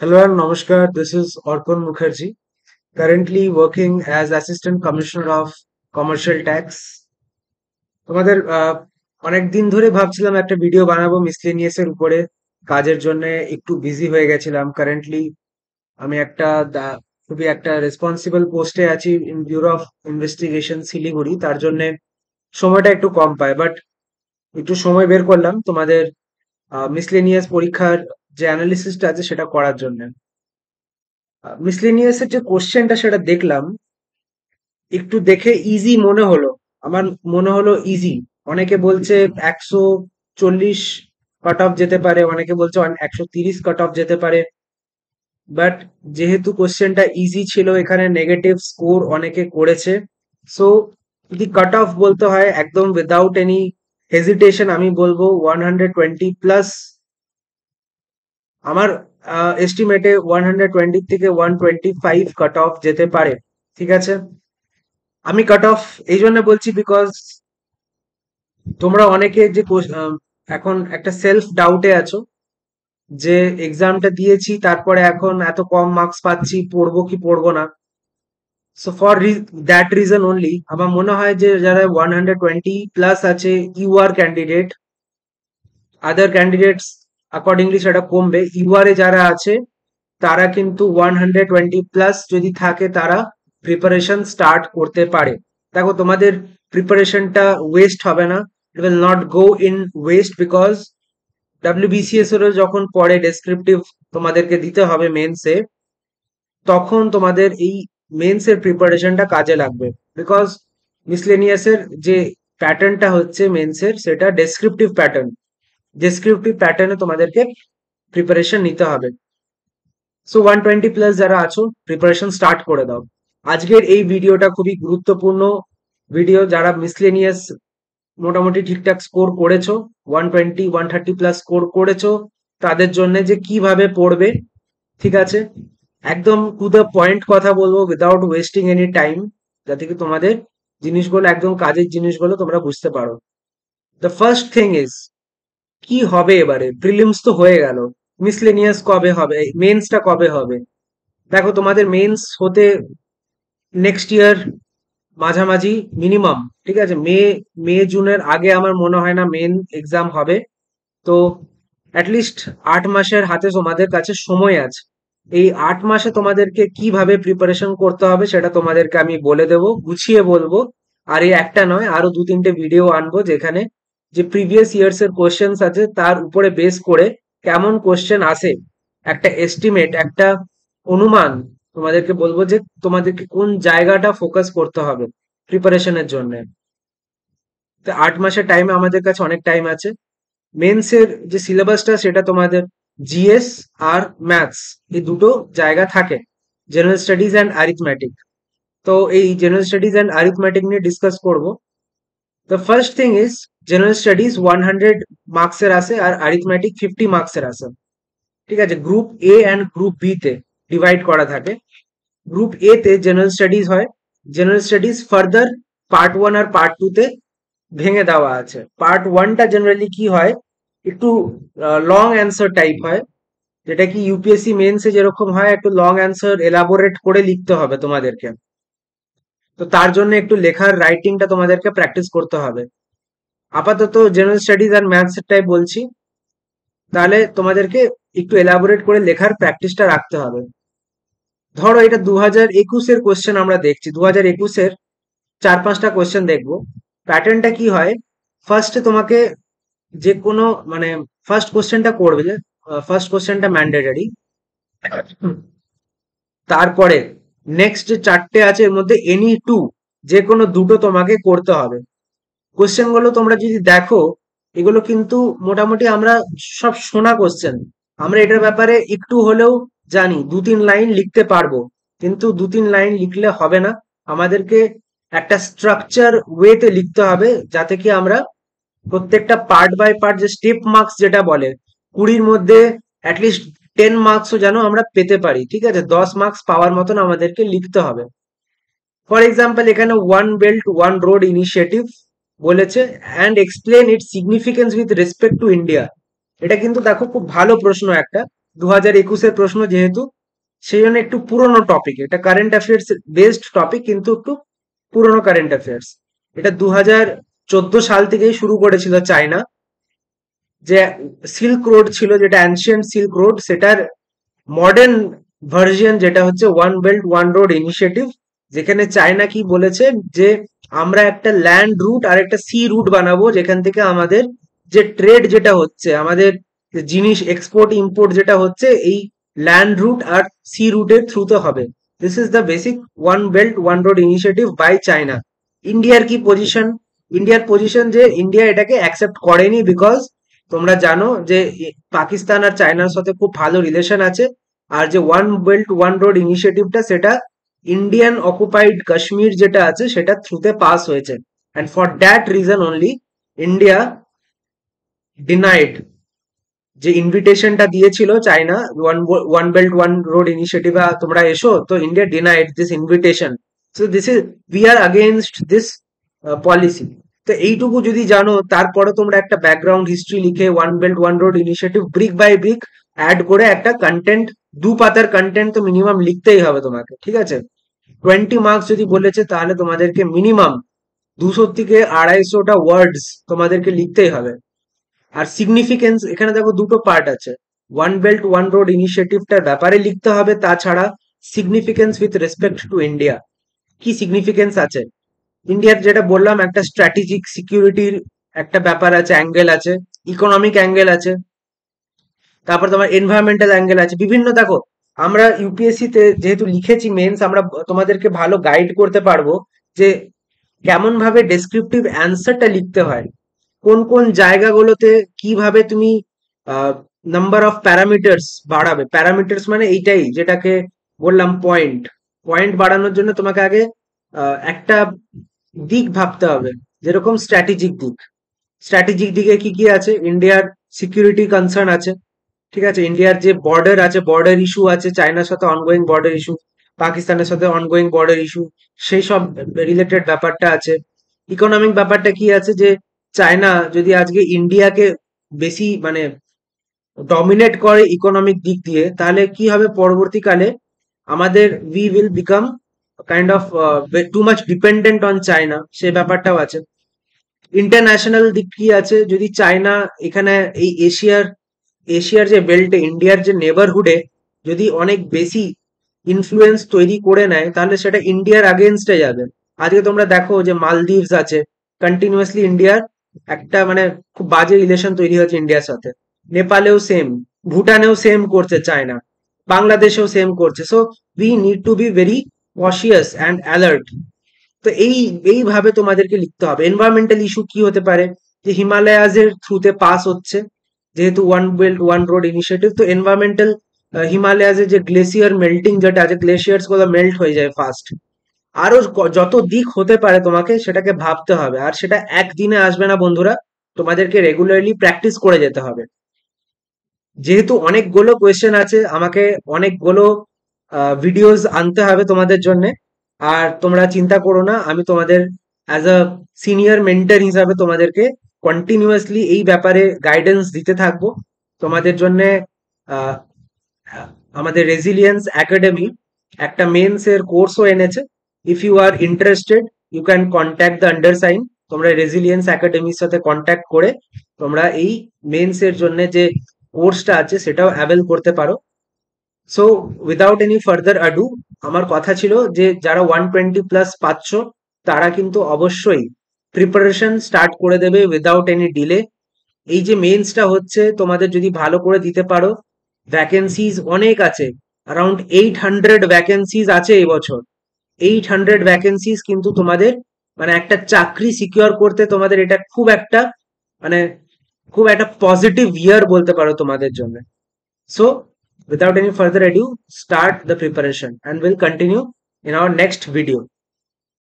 Hello and Namaskar. This is Arpan Mukherjee, currently working as Assistant Commissioner of Commercial Tax. তোমাদের অনেক দিন ধরে ভাবছিলাম একটা ভিডিও বানাবো মিসলেনিয়াস এর উপরে। কাজের জন্য একটু বিজি হয়ে গেছিলাম। কারেন্টলি আমি খুবই একটা রেসপন্সিবল পোস্টে আছি in bureau of investigation Siliguri. তার জন্য সময়টা একটু কম পাই, বাট একটু সময় বের করলাম তোমাদের মিসলেনিয়াস পরীক্ষার যে অ্যানালিসিসটা আছে সেটা করার জন্য। মিসলেনিয়াস এর যে কোশ্চেনটা সেটা দেখলাম, একটু দেখে ইজি মনে হলো। আমার মনে হলো ইজি। অনেকে বলছে 140 কাট অফ যেতে পারে, অনেকে বলছে 130 কাট অফ যেতে পারে। বাট যেহেতু কোশ্চেনটা ইজি ছিল, এখানে নেগেটিভ স্কোর অনেকে করেছে। সো যদি কাট অফ বলতে হয় একদম উইদাউট এনি হেজিটেশন আমি বলবো 120 প্লাস। আমার এস্টিমেটে 120 থেকে 125 কাট অফ যেতে পারে। ঠিক আছে, আমি কাট অফ এই জন্য বলছি বিকজ তোমরা অনেকে এখন একটা সেলফ ডাউটে আছো যে এক্সামটা দিয়েছি, তারপরে এখন এত কম মার্কস পাচ্ছি, পড়বো কি পড়বো না। So for that reason only আমার মনে হয় যে যারা 120 প্লাস আছে, you are candidate, other candidates accordingly সেটা কমবে। ইউআর এ যারা আছে তারা কিন্তু 120 প্লাস যদি থাকে তারা প্রিপারেশন স্টার্ট করতে পারে। দেখো, তোমাদের প্রিপারেশনটা ওয়েস্ট হবে না, it will not go in West, because WBCS এরও যখন পরে ডেসক্রিপটিভ তোমাদেরকে দিতে হবে মেন্সে, তখন তোমাদের এই মেন্সের প্রিপারেশনটা কাজে লাগবে। বিকজ মিসলেনিয়াসের যে প্যাটার্নটা হচ্ছে মেন্সের, সেটা ডেসক্রিপটিভ প্যাটার্ন। ডেসক্রিপটিভ প্যাটার্নে তোমাদেরকে প্রিপারেশন নিতে হবে। সো 120 প্লাস যারা আছো, প্রিপারেশন স্টার্ট করে দাও। আজকের এই ভিডিওটা খুবই গুরুত্বপূর্ণ ভিডিও। যারা মিসলেনিয়াস মোটামুটি ঠিকঠাক স্কোর করেছো, 120 130 প্লাস স্কোর করেছো, তাদের জন্য যে কিভাবে পড়বে, ঠিক আছে, একদম টু দ্য পয়েন্ট কথা বলবো উইদাউট ওয়েস্টিং এনি টাইম, যাতে কি তোমাদের জিনিসগুলো একদম কাজের জিনিসগুলো তোমরা বুঝতে পারো। দ্য ফার্স্ট থিং ইজ, কি হবে এবারে? প্রিলিমস তো হয়ে গেল, মিসলেনিয়াস কবে হবে, মেন্সটা কবে হবে? দেখো, তোমাদের মেন্স হতে নেক্সট ইয়ার মাঝামাঝি মিনিমাম, ঠিক আছে, মে মে জুনের আগে আমার মনে হয় না মেন এক্সাম হবে। তো অ্যাটলিস্ট 8 মাসের হাতে তোমাদের কাছে সময় আছে। এই 8 মাসে তোমাদেরকে কিভাবে প্রিপারেশন করতে হবে সেটা তোমাদেরকে আমি বলে দেবো, গুছিয়ে বলবো। আর এই একটা নয়, আরো 2-3টে ভিডিও আনবো যেখানে যে প্রিভিয়াস ইয়ার্স এর কোশ্চেন্স আছে তার উপরে বেস করে কেমন কোশ্চেন আসে, একটা এস্টিমেট, একটা অনুমান তোমাদেরকে বলবো যে তোমাদেরকে কোন জায়গাটা ফোকাস করতে হবে প্রিপারেশনের জন্য। তো 8 মাসের টাইমে আমাদের কাছে অনেক টাইম আছে। মেন্সের যে সিলেবাসটা সেটা তোমাদের জিএস আর ম্যাথস, এই দুটো জায়গা থাকে, জেনারেল স্টাডিজ অ্যান্ড অ্যারিথমেটিক। তো এই জেনারেল স্টাডিজ অ্যান্ড অ্যারিথমেটিক নিয়ে ডিসকাস করব। The first thing is, general studies 100 মার্কসের আসে আর অ্যারিথমেটিক 50 মার্কসের আসে। ঠিক আছে, group A and group B তে ডিভাইড করা থাকে। গ্রুপ এ তে জেনারেল স্টাডিজ হয়। জেনারেল স্টাডিজ ফার্দার পার্ট 1 আর পার্ট 2 তে ভেঙে দেওয়া আছে। পার্ট 1টা জেনারেলি কি হয়, একটু লং অ্যান্সার টাইপ হয়, যেটা কি ইউপিএসসি মেন্সে যেরকম হয়, একটু লং অ্যান্সার এলাবোরেট করে লিখতে হবে তোমাদেরকে। তো তার জন্য একটু লেখার রাইটিংটা তোমাদেরকে প্র্যাকটিস করতে হবে। আপাতত জেনারেল স্টাডিজ আর ম্যাথস টাই বলছি, তাহলে তোমাদেরকে একটু এলাবোরেট করে লেখার প্র্যাকটিসটা রাখতে হবে। ধরো এটা 2021-এর কোশ্চেন আমরা দেখছি, 2021-এর 4-5টা কোশ্চেন দেখবো। প্যাটার্নটা কি হয়, ফার্স্টে তোমাকে যে কোনো মানে ফার্স্ট কোশ্চেনটা করবে, যে ফার্স্ট কোশ্চেনটা ম্যান্ডেটরি। তারপরে নেক্সট যে 4টে আছে এর মধ্যে এনি টু, যে কোনো দুটো তোমাকে করতে হবে। কোশ্চেন গুলো তোমরা যদি দেখো, এগুলো কিন্তু মোটামুটি আমরা সব শোনা কোশ্চেন, আমরা এটার ব্যাপারে একটু হলেও জানি, 2-3 লাইন লিখতে পারবো। কিন্তু 2-3 লাইন লিখলে হবে না, আমাদেরকে একটা স্ট্রাকচার ওয়েতে লিখতে হবে, যাতে কি আমরা প্রত্যেকটা পার্ট বাই পার্ট, যে স্টেপ মার্কস যেটা বলে, 20-র মধ্যে অ্যাটলিস্ট 10 মার্কসও যেন আমরা পেতে পারি। ঠিক আছে, 10 মার্কস পাওয়ার মতন আমাদেরকে লিখতে হবে। ফর এক্সাম্পল, এখানে one belt one road initiative বলেছে, and explain its significance with respect to India. এটা কিন্তু দেখো খুব ভালো প্রশ্ন একটা, 2021-এর প্রশ্ন যেহেতু, সেই জন্য একটু পুরনো টপিক, এটা কারেন্ট অ্যাফেয়ার্স বেসড টপিক কিন্তু একটু পুরনো কারেন্ট অ্যাফেয়ার্স। এটা 2014 সাল থেকেই শুরু করেছিল চায়না, যে সিল্ক রোড ছিল, যেটা অ্যানশিয়েন্ট সিল্ক রোড, সেটার মডার্ন ভার্সন যেটা হচ্ছে one belt one road initiative, যেখানে চায়না কি বলেছে যে আমরা একটা ল্যান্ড রুট আর একটা সি রুট বানাবো, যেখান থেকে আমাদের যে ট্রেড যেটা হচ্ছে, আমাদের জিনিস এক্সপোর্ট ইম্পোর্ট যেটা হচ্ছে, এই ল্যান্ড রুট আর সি রুটের থ্রুতে হবে। This is the basic one belt one road initiative by China. ইন্ডিয়ার কি পজিশন? ইন্ডিয়ার পজিশন যে ইন্ডিয়া এটাকে অ্যাকসেপ্ট করেনি, বিকজ তোমরা জানো যে পাকিস্তান আর চায়নার সাথে খুব ভালো রিলেশন আছে। আর যে ওয়ান বেল্ট ওয়ান রোড ইনিশিয়েটিভটা, সেটা ইন্ডিয়ান অকুপাইড কাশ্মীর যেটা আছে সেটা থ্রুতে পাস হয়েছে, and for that reason only India denied যে ইনভিটেশনটা দিয়েছিল China, one belt one road initiative তোমরা এসো, তো India denied this invitation. So this is, we are against this policy. তো এইটুকু যদি জানো, তারপরে তোমরা একটা ব্যাকগ্রাউন্ড হিস্ট্রি লিখে one belt one road initiative brick by brick add করে একটা কন্টেন্ট, 2 পাতার কন্টেন্ট তো মিনিমাম লিখতেই হবে তোমাকে, ঠিক আছে? 20 মার্কস যদি বলেছে, তাহলে তোমাদেরকে মিনিমাম 200 থেকে 250টা ওয়ার্ডস তোমাদেরকে লিখতেই হবে। আর সিগনিফিকেন্স, এখানে দেখো দুটো পার্ট আছে, ওয়ান বেল্ট ওয়ান রোড ইনিশিয়েটিভটার ব্যাপারে লিখতে হবে, তাছাড়া significance with respect to India, কি সিগনিফিকেন্স আছে ইন্ডিয়ার, যেটা বললাম একটা স্ট্র্যাটেজিক সিকিউরিটির একটা ব্যাপার আছে, অ্যাঙ্গেল আছে, ইকোনমিক অ্যাঙ্গেল আছে, তারপর তোমার এনভায়রনমেন্টাল অ্যাঙ্গেল আছে, বিভিন্ন। দেখো, আমরা ইউপিএসসি তে যেহেতু লিখেছি মেন্স, আমরা তোমাদেরকে ভালো গাইড করতে পারবো যে কেমন ভাবে ডেসক্রিপটিভ অ্যান্সারটা লিখতে হয়, কোন কোন জায়গাগুলোতে কিভাবে তুমি নাম্বার অফ প্যারামিটার্স বাড়াবে। প্যারামিটার্স মানে এইটাই, যেটাকে বললাম পয়েন্ট। পয়েন্ট বাড়ানোর জন্য তোমাকে আগে একটা দিক ভাবতে হবে, যেরকম স্ট্র্যাটেজিক দিক। স্ট্র্যাটেজিক দিকে কি কি আছে? ইন্ডিয়ার সিকিউরিটি কনসার্ন আছে, ঠিক আছে? ইন্ডিয়ার যে বর্ডার আছে, বর্ডার ইস্যু আছে, চায়নার সাথে অনগোয়িং বর্ডার ইস্যু, পাকিস্তানের সাথে অনগোয়িং বর্ডার ইস্যু, সেই সব রিলেটেড ব্যাপারটা আছে। ইকোনমিক ব্যাপারটা কি আছে, যে চায়না যদি আজকে ইন্ডিয়াকে বেশি মানে ডমিনেট করে ইকোনমিক দিক দিয়ে, তাহলে কি হবে পরবর্তীকালে, আমাদের we will become kind of too much dependent on China, সে ব্যাপারটাও আছে। ইন্টারন্যাশনাল দিক কি আছে, যদি চায়না এখানে এই এশিয়ার যে বেল্টে, ইন্ডিয়ার যে নেবারহুডে যদি অনেক বেশি ইনফ্লুয়েন্স তৈরি করে নেয়, তাহলে সেটা ইন্ডিয়ার আগেনস্টে যাবে। আজকে তোমরা দেখো যে মালদ্বীপস আছে, কন্টিনিউয়াসলি ইন্ডিয়ার একটা মানে খুব বাজে রিলেশন তৈরি হচ্ছে ইন্ডিয়ার সাথে। নেপালেও সেম, ভুটানেও সেম করছে চায়না, বাংলাদেশেও সেম করছে। So we need to be very cautious and alert. তো এইভাবে তোমাদেরকে লিখতে হবে। এনভায়রনমেন্টাল ইস্যু কি হতে পারে, যে হিমালয়াজ এর থ্রুতে পাস হচ্ছে, যেহেতু one belt one road initiative, তো এনভায়রনমেন্টাল হিমালয়াজ এর যে গ্লেসিয়ার মেল্টিং যেটা আছে, গ্লেসিয়ার্স গুলো মেল্ট হয়ে যায় ফাস্ট। আরো যত দিক হতে পারে তোমাকে সেটাকে ভাবতে হবে, আর সেটা একদিনে আসবে না বন্ধুরা, তোমাদেরকে রেগুলারলি প্র্যাকটিস করে যেতে হবে। যেহেতু অনেকগুলো কোয়েশ্চেন আছে, আমাকে অনেকগুলো ভিডিওস আনতে হবে তোমাদের জন্য। আর তোমরা চিন্তা করো না, আমি তোমাদের অ্যাজ আ সিনিয়র মেন্টর হিসাবে তোমাদেরকে কন্টিনিউয়াসলি এই ব্যাপারে গাইডেন্স দিতে থাকবো। তোমাদের জন্য আমাদের রেজিলিয়েন্স একাডেমি একটা মেন্স এর কোর্সও এনেছে। If you are interested, you can contact the undersign. তোমরা রেজিলিয়েন্স একাডেমির সাথে কন্ট্যাক্ট করে তোমরা এই মেন্স এর জন্য যে কোর্সটা আছে সেটাও অ্যাভেল করতে পারো। So without any further ado, আমার কথা ছিল যে যারা 120+ পাচ্ছ, তারা কিন্তু অবশ্যই প্রিপারেশন স্টার্ট করে দেবে উইদাউট এনি ডিলে। এই যে মেন্সটা হচ্ছে, তোমাদের যদি ভালো করে দিতে পারো, ভ্যাকেন্সিজ অনেক আছে, অ্যারাউন্ড 800 ভ্যাকেন্সিজ আছে এবছর। 800 ভ্যাকেন্সিজ কিন্তু তোমাদের মানে একটা চাকরি সিকিউর করতে তোমাদের এটা মানে খুব একটা পজিটিভ ইয়ার বলতে পারো তোমাদের জন্য। So, without any further ado, start the preparation and we'll continue in our next video.